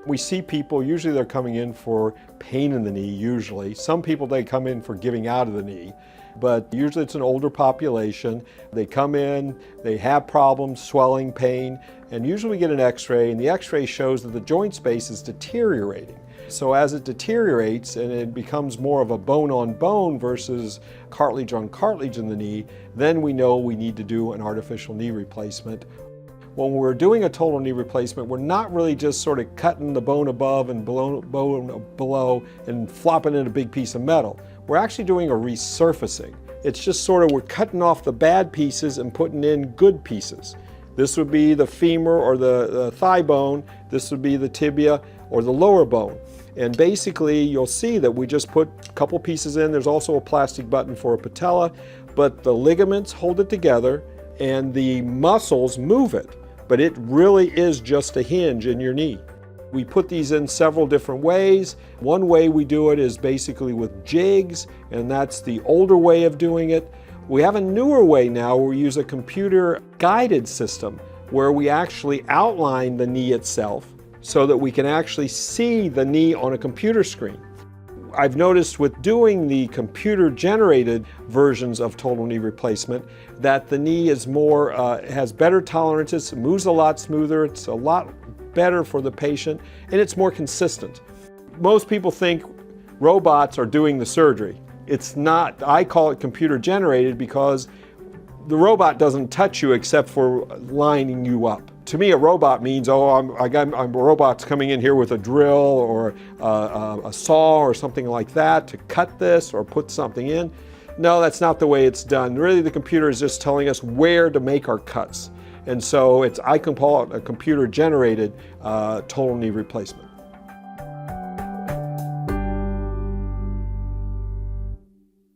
We see people, usually they're coming in for pain in the knee, usually. Some people, they come in for giving out of the knee, but usually it's an older population. They come in, they have problems, swelling, pain, and usually we get an x-ray, and the x-ray shows that the joint space is deteriorating. So as it deteriorates and it becomes more of a bone on bone versus cartilage on cartilage in the knee, then we know we need to do an artificial knee replacement. When we're doing a total knee replacement, we're not really just sort of cutting the bone above and bone below and flopping in a big piece of metal. We're actually doing a resurfacing. It's just sort of, we're cutting off the bad pieces and putting in good pieces. This would be the femur or the thigh bone. This would be the tibia or the lower bone. And basically, you'll see that we just put a couple pieces in. There's also a plastic button for a patella, but the ligaments hold it together and the muscles move it. But it really is just a hinge in your knee. We put these in several different ways. One way we do it is basically with jigs, and that's the older way of doing it. We have a newer way now where we use a computer-guided system where we actually outline the knee itself so that we can actually see the knee on a computer screen. I've noticed with doing the computer-generated versions of total knee replacement that the knee is more, has better tolerances, moves a lot smoother, it's a lot better for the patient, and it's more consistent. Most people think robots are doing the surgery. It's not. I call it computer-generated because the robot doesn't touch you except for lining you up. To me, a robot means, oh, a robot's coming in here with a drill or a saw or something like that to cut this or put something in. No, that's not the way it's done. Really, the computer is just telling us where to make our cuts. And so I can call it a computer-generated total knee replacement.